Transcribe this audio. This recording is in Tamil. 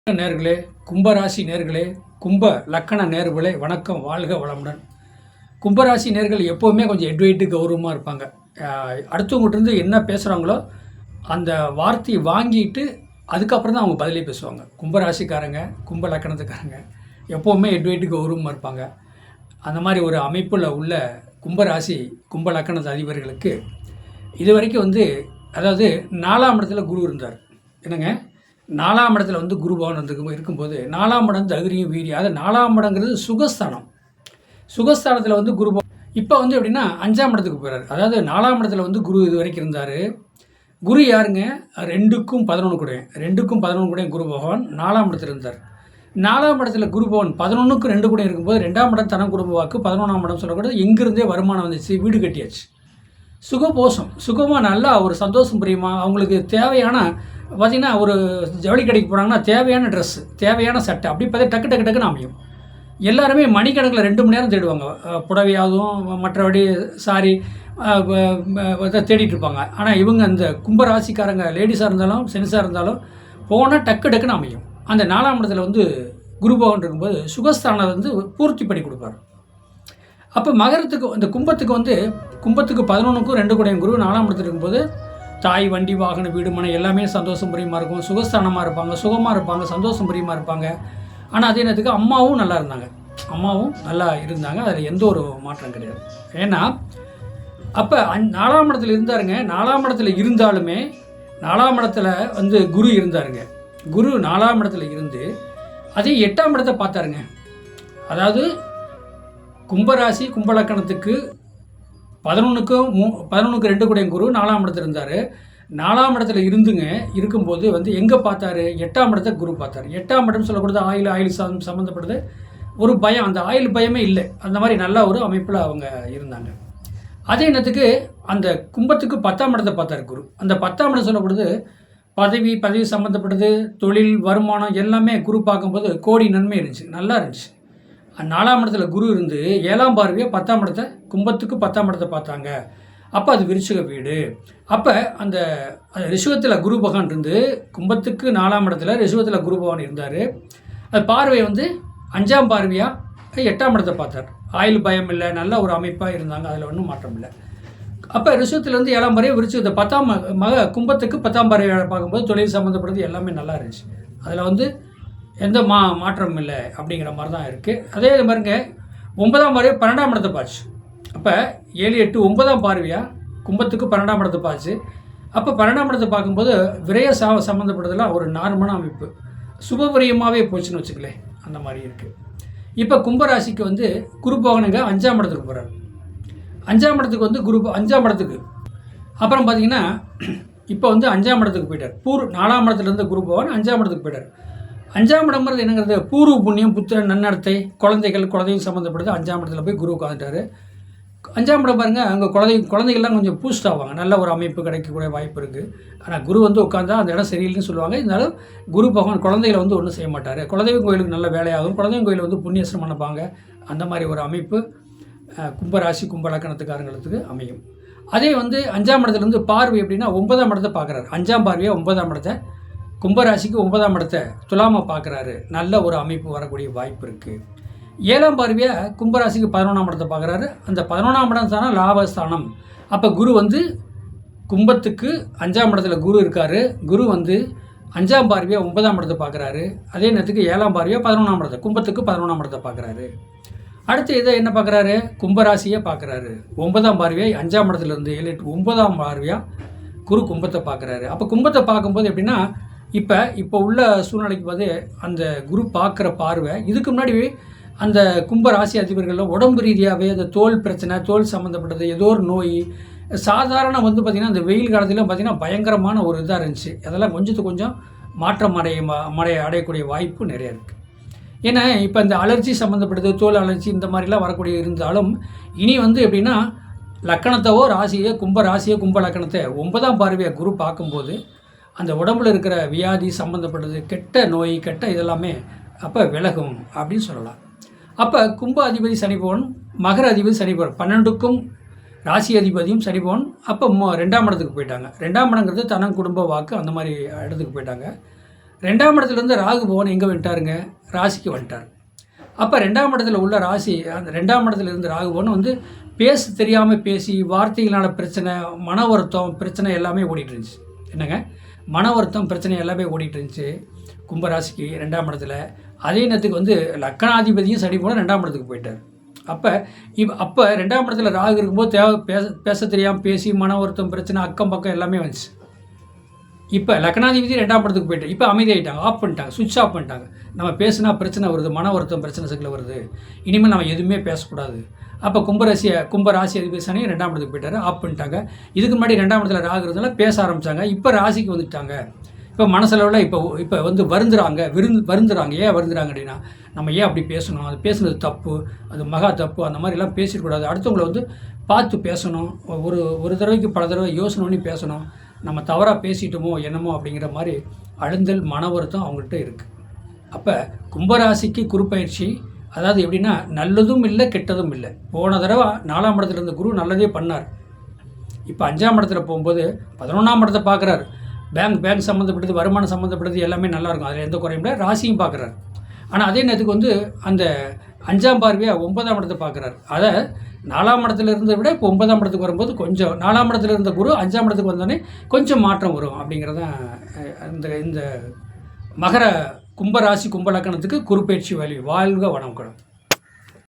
நேர்களே, கும்பராசி நேர்களே, கும்ப லக்கண நேர்களே, வணக்கம், வாழ்க வளமுடன். கும்பராசி நேர்கள் எப்போவுமே கொஞ்சம் எட்வைட்டு கௌரவமாக இருப்பாங்க. அடுத்தவங்ககிட்டருந்து என்ன பேசுகிறாங்களோ அந்த வார்த்தையை வாங்கிட்டு அதுக்கப்புறம் தான் அவங்க பதிலே பேசுவாங்க. கும்பராசிக்காரங்க, கும்ப லக்கணத்துக்காரங்க எப்போவுமே எட்வைட்டு கௌரவமாக இருப்பாங்க. அந்த மாதிரி ஒரு அமைப்பில் உள்ள கும்பராசி கும்ப லக்கணத்து அதிபர்களுக்கு இது வரைக்கும் அதாவது 4ஆம் இடத்துல குரு இருந்தார். என்னங்க, 4ஆம் இடத்துல குரு பகவான் இருக்கும்போது 4ஆம் இடம் தைரியம் வீரியம். அதாவது 4ஆம் இடங்கிறது சுகஸ்தானம். சுகஸ்தானத்தில் குரு இப்போ எப்படின்னா 5ஆம் இடத்துக்கு போகிறார். அதாவது 4ஆம் இடத்துல குரு இது வரைக்கும் இருந்தார். குரு யாருங்க? 2க்கும் 11 கூடயே 2க்கும் 11 கூடயே குரு பகவான் 4ஆம் இடத்துல இருந்தார். 4ஆம் இடத்துல குரு பகவான் 11க்கும் 2 கூட இருக்கும்போது 2ஆம் இடம் தனம் குடும்ப வாக்கு, 11ஆம் இடம் சொல்லக்கூடாது. எங்கிருந்தே வருமானம் வந்துச்சு, வீடு கட்டியாச்சு, சுகபோஷம், சுகமாக நல்லா ஒரு சந்தோஷம் புரியுமா. அவங்களுக்கு தேவையான பார்த்திங்கன்னா ஒரு ஜவுளி கடைக்கு போனாங்கன்னா தேவையான ட்ரெஸ்ஸு, தேவையான சட்டை அப்படி பார்த்தா டக்கு டக்கு டக்குன்னு அமையும். எல்லாருமே மணிக்கணக்கில் 2 மணி நேரம் தேடுவாங்க. புடவையாகவும் மற்றபடி சாரி தேடிட்டு இருப்பாங்க. ஆனால் இவங்க அந்த கும்பராசிக்காரங்க லேடிஸாக இருந்தாலும் சென்ஸாக இருந்தாலும் போனால் டக்கு டக்குன்னு அமையும். அந்த 4ஆம் இடத்துல குரு பகவான் இருக்கும்போது சுகஸ்தானத்தை பூர்த்தி பண்ணி கொடுப்பார். அப்போ மகரத்துக்கு அந்த கும்பத்துக்கு 11க்கும் 2 கூடையும் குரு 4ஆம் இடத்துல இருக்கும்போது தாய், வண்டி, வாகனம், வீடு, மனை எல்லாமே சந்தோஷம் பிரியமாக இருக்கும், சுகஸ்தானமாக இருப்பாங்க, சுகமாக இருப்பாங்க, சந்தோஷம் பிரியமாக இருப்பாங்க. ஆனால் அதே நேரத்துக்கு அம்மாவும் நல்லா இருந்தாங்க. அதில் எந்த ஒரு மாற்றம் கிடையாது. ஏன்னா அப்போ 4ஆம் இடத்துல இருந்தாருங்க. 4ஆம் இடத்துல இருந்தாலுமே 4ஆம் இடத்துல குரு இருந்தாருங்க. குரு 4ஆம் இடத்துல இருந்து அதே 8ஆம் இடத்தை பார்த்தாருங்க. அதாவது கும்பராசி கும்பலக்கணத்துக்கு 11க்கும் 2 கூடையும் குரு 4ஆம் இடத்துல இருந்தார். 4ஆம் இடத்துல இருக்கும்போது எங்கே பார்த்தாரு? 8ஆம் இடத்தை குரு பார்த்தார். 8ஆம் இடம் சொல்லக்கூடாது, ஆயில் சம்மந்தப்பட்டது ஒரு பயம், அந்த ஆயில் பயமே இல்லை. அந்த மாதிரி நல்ல ஒரு அமைப்பில் அவங்க இருந்தாங்க. அதே நேரத்துக்கு அந்த கும்பத்துக்கு 10ஆம் இடத்தை பார்த்தார் குரு. அந்த 10ஆம் இடம் சொல்லக்கூடாது பதவி சம்மந்தப்பட்டது, தொழில், வருமானம் எல்லாமே குரு பார்க்கும்போது கோடி நன்மை இருந்துச்சு, நல்லா இருந்துச்சு. 4ஆம் இடத்துல குரு இருந்து 7ஆம் பார்வையாக 10ஆம் இடத்தை கும்பத்துக்கு 10ஆம் இடத்தை பார்த்தாங்க. அப்போ அது விருச்சிக வீடு. அப்போ அந்த ரிஷபத்தில் குரு பகவான் இருந்து கும்பத்துக்கு 4ஆம் இடத்துல ரிஷபத்தில் குரு பகவான் இருந்தார். அது பார்வை 5ஆம் பார்வையாக 8ஆம் இடத்தை பார்த்தார். ஆயில் பயம் இல்லை, நல்ல ஒரு அமைப்பாக இருந்தாங்க, அதில் ஒன்றும் மாற்றம் இல்லை. அப்போ ரிஷபத்துலேருந்து 7ஆம் பார்வையாக விருச்சிகத்தை 10ஆம் கும்பத்துக்கு 10ஆம் பார்வையாக பார்க்கும்போது தொழில் சம்மந்தப்படுறது எல்லாமே நல்லா இருந்துச்சு. அதில் எந்த மாற்றமும் இல்லை அப்படிங்கிற மாதிரி தான் இருக்குது. அதே மாதிரிங்க 9ஆம் பார்வையாக 12ஆம் இடத்தை பார்த்து. அப்போ 7, 8, 9ஆம் பார்வையாக கும்பத்துக்கு 12ஆம் இடத்தை பார்த்து. அப்போ 12ஆம் இடத்தை பார்க்கும்போது விரய சம்மந்தப்பட்டதெல்லாம் ஒரு நார்மலான அமைப்பு, சுபவிரயமாகவே போச்சுன்னு வச்சுக்கலேன், அந்த மாதிரி இருக்குது. இப்போ கும்பராசிக்கு குரு பகவானுங்க 5ஆம் இடத்துக்கு போகிறார். 5ஆம் இடத்துக்கு குரு 5ஆம் இடத்துக்கு அப்புறம் பார்த்திங்கன்னா இப்போ 5ஆம் இடத்துக்கு போயிட்டார். 4ஆம் இடத்துலேருந்து குரு பகவான் 5ஆம் இடத்துக்கு போயிட்டார். 5ஆம் இடம்ங்கிறது என்னங்கிறது பூர்வ புண்ணியம், புத்திரன், நன்னடத்தை, குழந்தையும் சம்மந்தப்படுது. 5ஆம் இடத்துல போய் குரு உட்காந்துட்டார். 5ஆம் இடம் பாருங்கள், அங்கே குழந்தைகள்லாம் கொஞ்சம் பூஸ்ட் ஆவாங்க, நல்ல ஒரு அமைப்பு கிடைக்கக்கூடிய வாய்ப்பு இருக்குது. ஆனால் குரு உட்காந்தா அந்த இடம் சரியில்லைன்னு சொல்லுவாங்க. இருந்தாலும் குரு பகவான் குழந்தைகளை ஒன்றும் செய்ய மாட்டார். குலதெய்வம் கோயிலுக்கு நல்ல வேலையாகும், குலதெய்வம் கோயில் புண்ணியஸ்ரம் பண்ணப்பாங்க. அந்த மாதிரி ஒரு அமைப்பு கும்பராசி கும்பலக்கணத்துக்காரங்களுக்கு அமையும். அதே 5ஆம் இடத்துலேருந்து பார்வை எப்படின்னா 9ஆம் இடத்தை பார்க்குறாரு. 5ஆம் பார்வையாக 9ஆம் இடத்தை கும்பராசிக்கு 9ஆம் இடத்தை துலாமை பார்க்குறாரு. நல்ல ஒரு அமைப்பு வரக்கூடிய வாய்ப்பு இருக்குது. 7ஆம் பார்வையாக கும்பராசிக்கு 11ஆம் இடத்தை பார்க்குறாரு. அந்த 11ஆம் இடம் தானே லாபஸ்தானம். அப்போ குரு கும்பத்துக்கு 5ஆம் இடத்துல குரு இருக்கார். குரு 5ஆம் பார்வையாக 9ஆம் இடத்தை பார்க்குறாரு. அதே நேரத்துக்கு 7ஆம் பார்வையாக 11ஆம் இடத்தை கும்பத்துக்கு 11ஆம் இடத்தை பார்க்குறாரு. அடுத்து இதை என்ன பார்க்குறாரு? கும்பராசியை பார்க்குறாரு. 9ஆம் பார்வையாக 5ஆம் இடத்துலேருந்து 7, 8, 9ஆம் பார்வையாக குரு கும்பத்தை பார்க்குறாரு. அப்போ கும்பத்தை பார்க்கும்போது எப்படின்னா இப்போ உள்ள சூழ்நிலைக்கு அந்த குரு பார்க்குற பார்வை இதுக்கு முன்னாடி அந்த கும்ப ராசி அதிபர்கள்லாம் உடம்பு ரீதியாகவே அந்த தோல் பிரச்சனை, தோல் சம்மந்தப்பட்டது ஏதோ ஒரு நோய் சாதாரண பார்த்திங்கன்னா அந்த வெயில் காலத்துலாம் பார்த்திங்கன்னா பயங்கரமான ஒரு இதாக இருந்துச்சு. அதெல்லாம் கொஞ்சம் மாற்றம் அடையக்கூடிய வாய்ப்பு நிறைய இருக்குது. ஏன்னா இப்போ இந்த அலர்ஜி சம்மந்தப்பட்டது, தோல் அலர்ஜி இந்த மாதிரிலாம் வரக்கூடிய இருந்தாலும் இனி எப்படின்னா லக்கணத்தைவோ ராசியோ கும்ப லக்கணத்தை 9ஆம் பார்வையாக குரு பார்க்கும்போது அந்த உடம்புல இருக்கிற வியாதி சம்மந்தப்பட்டது, கெட்ட நோய், கெட்ட இதெல்லாமே அப்போ விலகும் அப்படின்னு சொல்லலாம். அப்போ கும்ப அதிபதி சனிபவன், மகர அதிபதி சனிபவன், 12க்கும் ராசி அதிபதியும் சனிபவன் அப்போ 2ஆம் இடத்துக்கு போயிட்டாங்க. 2ஆம் இடங்கிறது தனம் குடும்ப வாக்கு அந்த மாதிரி இடத்துக்கு போயிட்டாங்க. 2ஆம் இடத்துலேருந்து ராகு பகவான் எங்கே வந்துட்டாருங்க, ராசிக்கு வந்துட்டார். அப்போ 2ஆம் இடத்துல உள்ள ராசி, அந்த 2ஆம் இடத்துல இருந்து ராகு பகவான் வந்து பேச தெரியாமல் பேசி வார்த்தைகளால் பிரச்சனை, மன வருத்தம் பிரச்சனை எல்லாமே ஓடிட்டு இருந்துச்சு. என்னங்க, மன வருத்தம் பிரச்சனை எல்லாமே ஓடிட்டு இருந்துச்சு கும்பராசிக்கு 2ஆம் இடத்துல. அதே நேரத்துக்கு வந்து லக்கணாதிபதியும் சனி போல 2ஆம் இடத்துக்கு போயிட்டார். அப்போ 2ஆம் இடத்துல ராகு இருக்கும்போது பேச தெரியாமல் பேசி மன வருத்தம் பிரச்சனை அக்கம் பக்கம் எல்லாமே வந்துச்சு. இப்போ லக்னாதிபதி 2ஆம் இடத்துக்கு போயிட்டு இப்போ அமைதியாகிட்டாங்க, ஆஃப் பண்ணிட்டாங்க, சுவிட்ச் ஆஃப் பண்ணிட்டாங்க. நம்ம பேசுனா பிரச்சனை வருது, மன வருத்தம் பிரச்சனை சிக்கல் வருது, இனிமேல் நம்ம எதுவுமே பேசக்கூடாது. அப்போ கும்பராசி அதிபதி சனி 2ஆம் இடத்துக்கு போயிட்டாரு, ஆஃப் பண்ணிட்டாங்க. இதுக்கு முன்னாடி 2ஆம் இடத்துல ராகு இருந்தனால பேச ஆரம்பித்தாங்க. இப்போ ராசிக்கு வந்துட்டாங்க. இப்போ மனசளவில் இப்போ வந்து வருந்துறாங்க. ஏன் வருந்துறாங்க அப்படின்னா, நம்ம ஏன் அப்படி பேசணும், அது பேசுனது தப்பு, அது மகா தப்பு, அந்த மாதிரிலாம் பேசிடக்கூடாது. அடுத்தவங்களை வந்து பார்த்து பேசணும், ஒரு தடவைக்கு பல தடவை யோசனை பண்ணி பேசணும். நம்ம தவறாக பேசிட்டோமோ என்னமோ அப்படிங்கிற மாதிரி அழுந்தல் மன வருத்தம் அவங்கள்ட்ட இருக்குது. அப்போ கும்பராசிக்கு குருப்பெயர்ச்சி, அதாவது எப்படின்னா நல்லதும் இல்லை கெட்டதும் இல்லை. போன தடவை 4ஆம் இடத்துல இருந்த குரு நல்லதே பண்ணார். இப்போ 5ஆம் இடத்துல போகும்போது 11ஆம் இடத்தை பார்க்குறாரு. பேங்க் சம்மந்தப்பட்டது, வருமானம் சம்மந்தப்பட்டது எல்லாமே நல்லாயிருக்கும், அதில் எந்த குறையும் இல்லை. ராசியும் பார்க்குறாரு. ஆனால் அதே நேரத்துக்கு வந்து அந்த 5ஆம் பார்வையாக 9ஆம் இடத்தை பார்க்குறாரு. அதை 4ஆம் இடத்துல இருந்ததை விட இப்போ 9ஆம் இடத்துக்கு வரும்போது கொஞ்சம் 4ஆம் இடத்துல இருந்த குரு 5ஆம் இடத்துக்கு வந்தோடனே கொஞ்சம் மாற்றம் வரும் அப்படிங்கிறது தான் இந்த மகர கும்பராசி கும்பலக்கணத்துக்கு குருப்பெயர்ச்சி வேல்யூ. வாழ்க வணக்கம்.